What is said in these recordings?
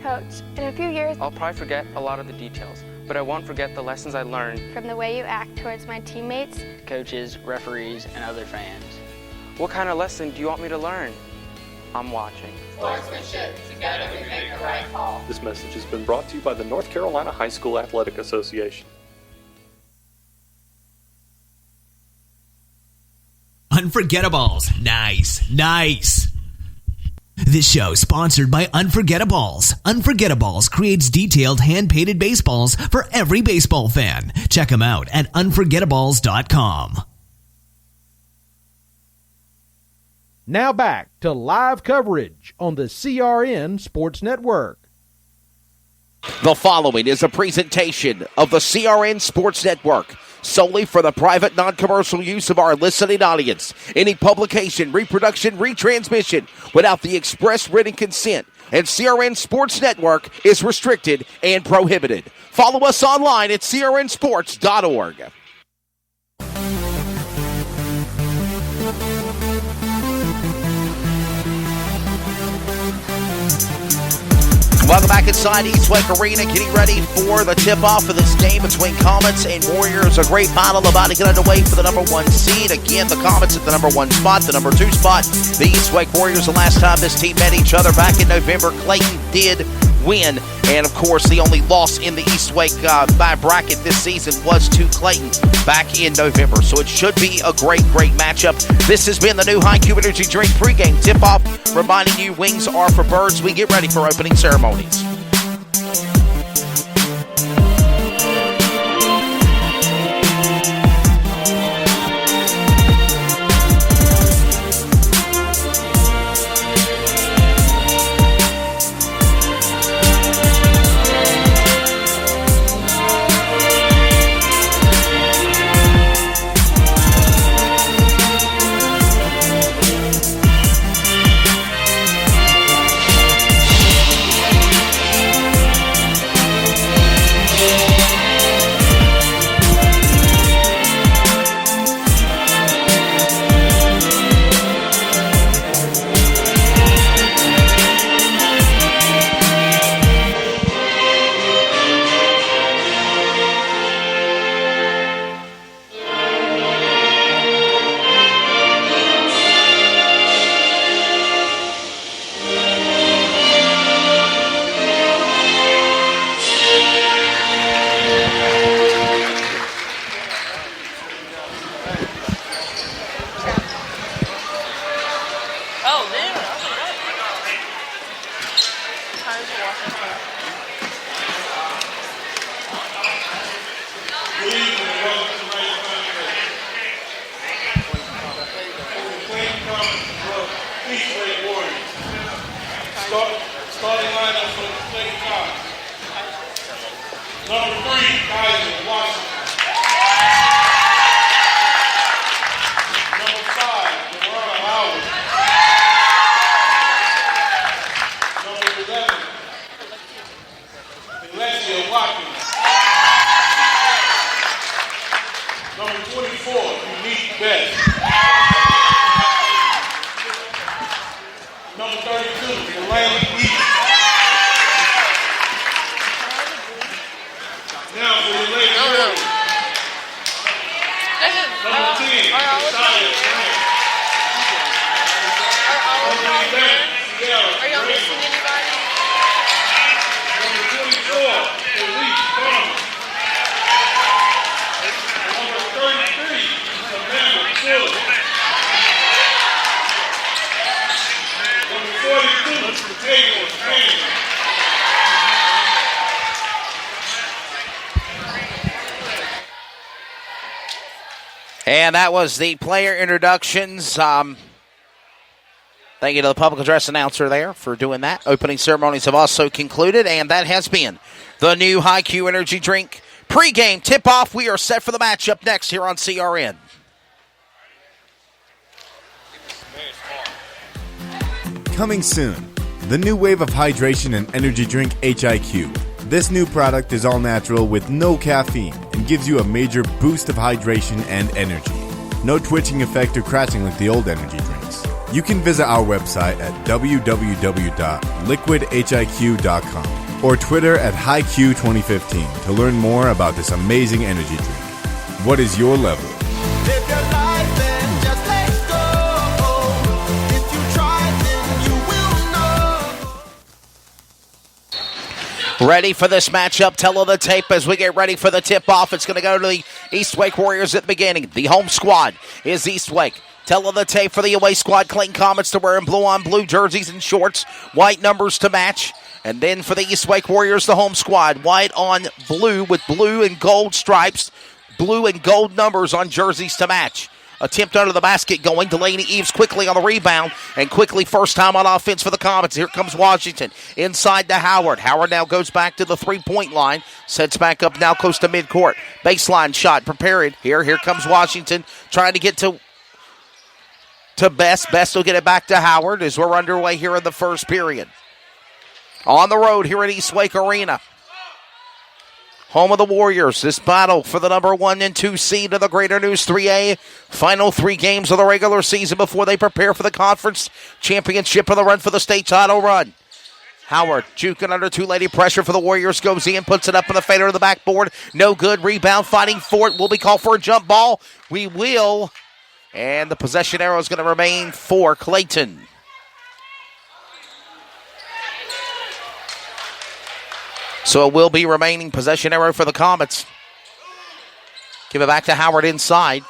coach. In a few years, I'll probably forget a lot of the details, but I won't forget the lessons I learned from the way you act towards my teammates, coaches, referees, and other fans. What kind of lesson do you want me to learn? I'm watching. Sportsmanship, together we make the right call. This message has been brought to you by the North Carolina High School Athletic Association. Unforgettables. Nice. This show is sponsored by Unforgettables. Unforgettables creates detailed hand-painted baseballs for every baseball fan. Check them out at unforgettables.com. Now back to live coverage on the CRN Sports Network. The following is a presentation of the CRN Sports Network, solely for the private, non-commercial use of our listening audience. Any publication, reproduction, retransmission without the express written consent and CRN Sports Network is restricted and prohibited. Follow us online at crnsports.org. Welcome back inside Eastwick Arena, getting ready for the tip-off of this game between Comets and Warriors. A great battle about to get underway for the number 1 seed. Again, the Comets at the number 1 spot, the number 2 spot. The Eastwick Warriors, the last time this team met each other back in November, Clayton did win. And, of course, the only loss in the Eastwick bracket this season was to Clayton back in November. So it should be a great matchup. This has been the new High-Q Energy Drink pregame tip-off, reminding you wings are for birds. We get ready for opening ceremonies. Starting lineup for the Clayton Comets. Number 3, Clayton, Washington. Number 5, Deron Howard. Number 11, Alexia Watkins. Number 24, Unique Best. Number 32, Delaney East. Now for the ladies. Number 10, Josiah Grant. Are y'all missing anybody? Number 24, Elise Farmer. Number 33, Amanda Fuller. Number 42, Taylor Payne. And that was the player introductions. Thank you to the public address announcer there for doing that. Opening ceremonies have also concluded, and that has been the new High-Q Energy Drink pregame tip-off. We are set for the matchup next here on CRN. Coming soon, the new wave of hydration and energy drink HIQ. This new product is all natural with no caffeine and gives you a major boost of hydration and energy. No twitching effect or crashing like the old energy drinks. You can visit our website at www.liquidhiq.com or Twitter at HiQ2015 to learn more about this amazing energy drink. What is your level? Live your life and just let go. If you try, then you will know. Ready for this matchup. Tell of the tape as we get ready for the tip-off. It's going to go to the East Wake Warriors at the beginning. The home squad is East Wake. Tell of the tape for the away squad. Clayton Comets to wear in blue-on-blue jerseys and shorts. White numbers to match. And then for the East Wake Warriors, the home squad. White on blue with blue and gold stripes. Blue and gold numbers on jerseys to match. Attempt under the basket going. Delaney Eves quickly on the rebound. And quickly first time on offense for the Comets. Here comes Washington inside to Howard. Howard now goes back to the three-point line. Sets back up now close to midcourt. Baseline shot prepared. Here comes Washington trying to get to Best. Best will get it back to Howard as we're underway here in the first period. On the road here at East Wake Arena. Home of the Warriors, this battle for the number 1 and 2 seed of the Greater News 3A. Final 3 games of the regular season before they prepare for the conference championship and the run for the state title run. Howard juking under two-lady pressure for the Warriors. Goes in, puts it up in the fader of the backboard. No good. Rebound, fighting for it. Will be called for a jump ball. We will. And the possession arrow is going to remain for Clayton. So it will be remaining possession arrow for the Comets. Give it back to Howard inside.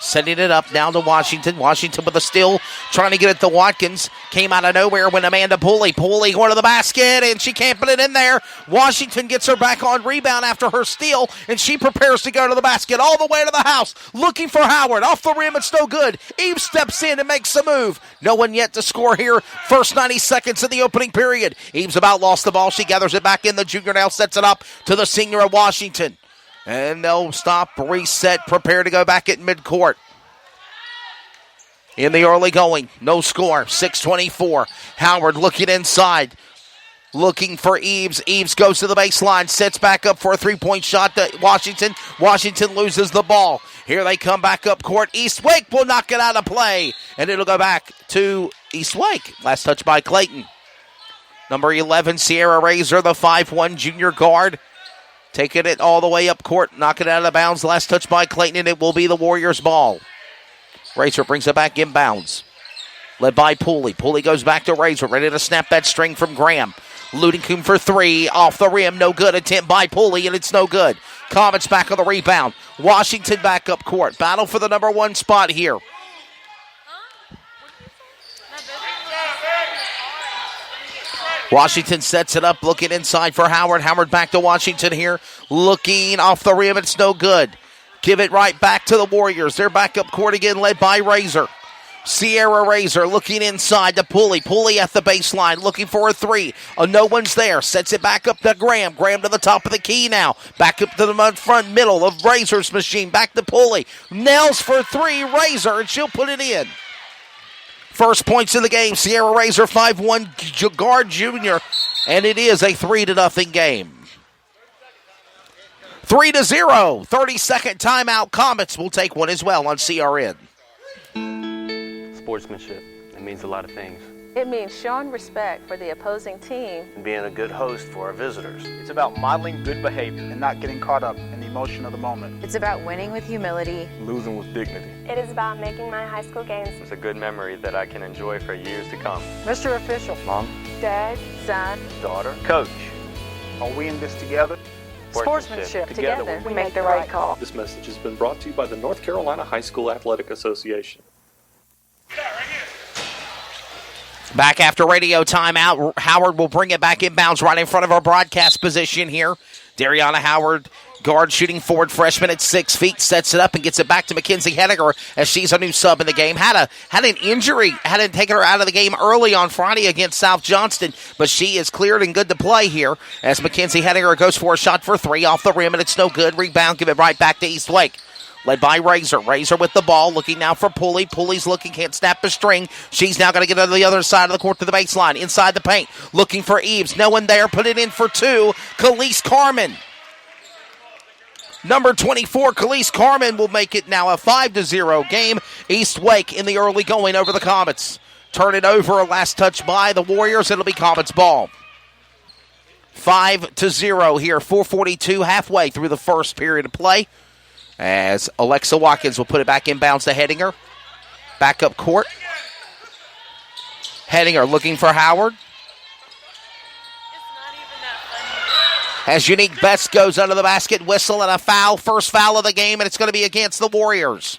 Setting it up down to Washington. Washington with a steal. Trying to get it to Watkins. Came out of nowhere when Amanda Pooley. Pooley going to the basket, and she can't put it in there. Washington gets her back on rebound after her steal, and she prepares to go to the basket all the way to the house. Looking for Howard. Off the rim, it's no good. Eves steps in and makes a move. No one yet to score here. First 90 seconds of the opening period. Eves about lost the ball. She gathers it back in. The junior now sets it up to the senior of Washington. And they'll stop, reset, prepare to go back at midcourt. In the early going, no score, 6:24. Howard looking inside, looking for Eves. Eves goes to the baseline, sets back up for a three-point shot to Washington. Washington loses the ball. Here they come back up court. East Wake will knock it out of play, and it'll go back to East Wake. Last touch by Clayton. Number 11, Sierra Razor, the 5'1" junior guard. Taking it all the way up court, knocking it out of bounds. Last touch by Clayton, and it will be the Warriors' ball. Razor brings it back inbounds. Led by Pooley. Pooley goes back to Razor, ready to snap that string from Graham. Ludingcombe for three, off the rim, no good. Attempt by Pooley, and it's no good. Comets back on the rebound. Washington back up court. Battle for the number 1 spot here. Washington sets it up, looking inside for Howard. Howard back to Washington here. Looking off the rim, it's no good. Give it right back to the Warriors. They're back up court again, led by Razor. Sierra Razor looking inside to Pooley. Pooley at the baseline, looking for a three. No one's there. Sets it back up to Graham. Graham to the top of the key now. Back up to the front middle of Razor's machine. Back to Pooley. Nails for three. Razor, and she'll put it in. First points of the game, Sierra Razor, 5'1" guard junior, and it is a 3-0 game. 3-0, 30-second timeout. Comets will take one as well on CRN. Sportsmanship, it means a lot of things. It means showing respect for the opposing team. And being a good host for our visitors. It's about modeling good behavior and not getting caught up in the emotion of the moment. It's about winning with humility. Losing with dignity. It is about making my high school games. It's a good memory that I can enjoy for years to come. Mr. Official. Mom. Dad. Son. Daughter. Coach. Are we in this together? Sportsmanship. Together we make the right call. This message has been brought to you by the North Carolina High School Athletic Association. Back after radio timeout, Howard will bring it back inbounds right in front of our broadcast position here. Dariana Howard, guard shooting forward freshman at 6 feet, sets it up and gets it back to Mackenzie Henniger as she's a new sub in the game. Had an injury, hadn't taken her out of the game early on Friday against South Johnston, but she is cleared and good to play here as Mackenzie Henniger goes for a shot for three off the rim, and it's no good. Rebound, give it right back to East Wake. Led by Razor. Razor with the ball, looking now for Pooley. Pooley's looking, can't snap a string. She's now going to get to the other side of the court to the baseline, inside the paint. Looking for Eves. No one there. Put it in for two. Khalees Carmen. Number 24, Khalees Carmen will make it now a 5-0 game. East Wake in the early going over the Comets. turn it over. Last touch by the Warriors. It'll be Comets ball. 5-0 here. 4:42 halfway through the first period of play. As Alexa Watkins will put it back inbounds to Hedinger. Back up court. Hedinger looking for Howard. As Unique Best goes under the basket, whistle and a foul. First foul of the game, and it's going to be against the Warriors.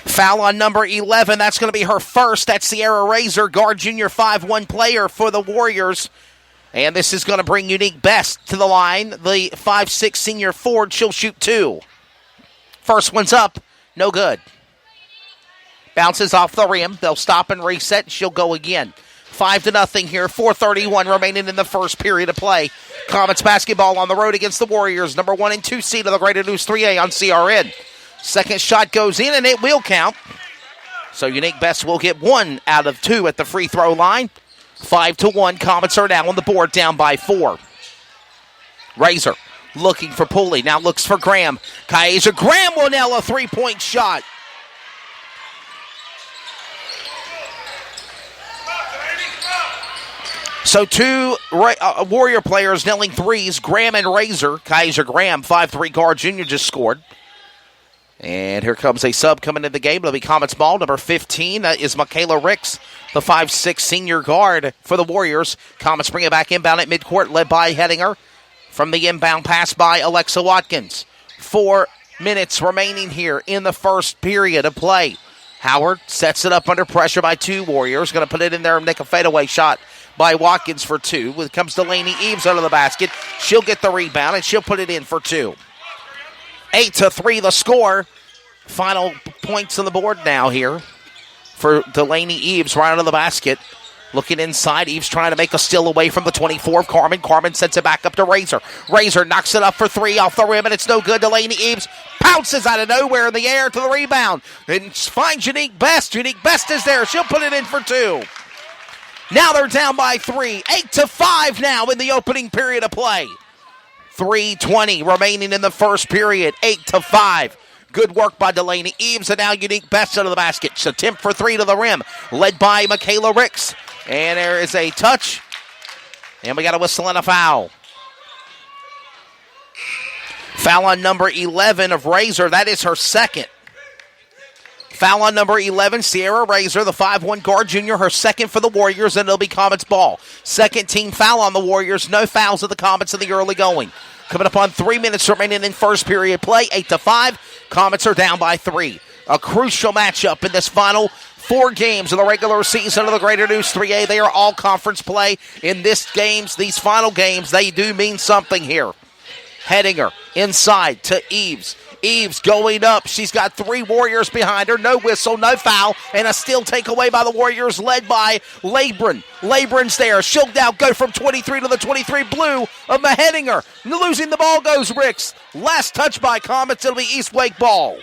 Foul on number 11. That's going to be her first. That's Sierra Razor, guard junior 5'1" player for the Warriors. And this is going to bring Unique Best to the line. The 5'6" senior forward, she'll shoot 2. First one's up, no good. Bounces off the rim. They'll stop and reset, and she'll go again. 5-0 here, 4:31 remaining in the first period of play. Comets basketball on the road against the Warriors, number 1 and 2 seed of the Greater News 3A on CRN. Second shot goes in, and it will count. So Unique Best will get 1 out of 2 at the free throw line. 5-1, Comets are now on the board, down by 4. Razor looking for Pooley, now looks for Graham. Kaiser Graham will nail a 3-point shot. So 2 Warrior players nailing threes, Graham and Razor. Kaiser Graham, 5'3" guard junior, just scored. And here comes a sub coming into the game. It'll be Comets ball. Number 15 is Michaela Ricks, the 5'6" senior guard for the Warriors. Comets bring it back inbound at midcourt, led by Hedinger. From the inbound pass by Alexa Watkins. 4 minutes remaining here in the first period of play. Howard sets it up under pressure by 2 Warriors. Going to put it in there and make a fadeaway shot by Watkins for 2. When it comes Delaney Eves under the basket, she'll get the rebound and she'll put it in for 2. 8-3 the score. Final points on the board now here for Delaney Eves right under the basket. Looking inside, Eves trying to make a steal away from the 24 of Carmen. Carmen sends it back up to Razor. Razor knocks it up for 3 off the rim, and it's no good. Delaney Eves pounces out of nowhere in the air to the rebound and finds Unique Best. Unique Best is there. She'll put it in for 2. Now they're down by 3. 8-5 now in the opening period of play. 3:20 remaining in the first period. 8-5. Good work by Delaney Eves, and now Unique Best under the basket. She's attempt for 3 to the rim, led by Michaela Ricks. And there is a touch, and we got a whistle and a foul. Foul on number 11 of Razor. That is her second. Foul on number 11, Sierra Razor, the 5'1" guard junior, her second for the Warriors, and it'll be Comets ball. Second team foul on the Warriors. No fouls of the Comets in the early going. Coming up on 3 minutes remaining in first period play. 8-5. Comets are down by 3. A crucial matchup in this final 4 games of the regular season of the Greater News 3A. They are all conference play. In these final games, they do mean something here. Hedinger inside to Eves. Eves going up. She's got 3 Warriors behind her. No whistle, no foul, and a steal takeaway by the Warriors led by Labron. Labron's there. She'll now go from 23 to the 23 blue of Hedinger. Losing the ball goes Ricks. Last touch by Comets. It'll be East Wake ball.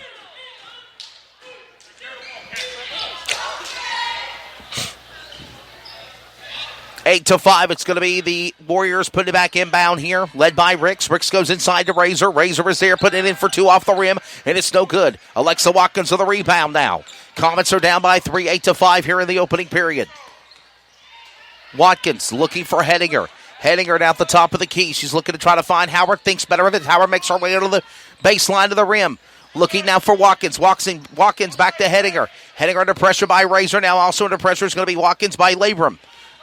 Eight to 5, it's going to be the Warriors putting it back inbound here, led by Ricks. Ricks goes inside to Razor. Razor is there, putting it in for 2 off the rim, and it's no good. Alexa Watkins with the rebound now. Comets are down by 3, 8-5 here in the opening period. Watkins looking for Hedinger. Hedinger down at the top of the key. She's looking to try to find Howard. Thinks better of it. Howard makes her way to the baseline to the rim. Looking now for Watkins. Watkins back to Hedinger. Hedinger under pressure by Razor. Now also under pressure is going to be Watkins by Labron.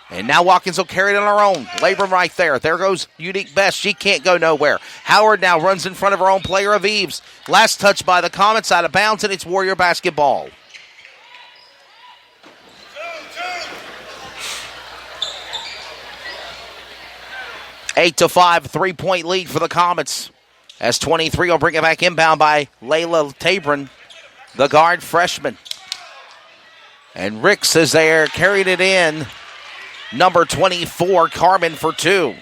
And now Watkins will carry it on her own. Labron right there. There goes Unique Best. She can't go nowhere. Howard now runs in front of her own player of Eves. Last touch by the Comets out of bounds, and it's Warrior basketball. Eight to 5, 3-point lead for the Comets. As 23 will bring it back inbound by Layla Tabron, the guard freshman. And Ricks is there, carried it in. Number 24, Carmen for 2.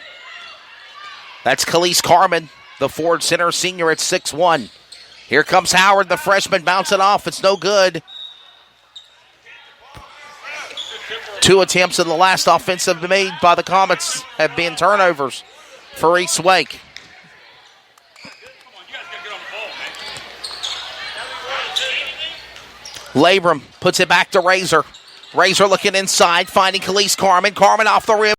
That's Khalees Carmen, the forward center senior at 6'1". Here comes Howard, the freshman, bouncing off. It's no good. 2 attempts in the last offensive made by the Comets have been turnovers for East Wake. Labrum puts it back to Razor. Razor looking inside, finding Khalees Carmen. Carmen off the rim.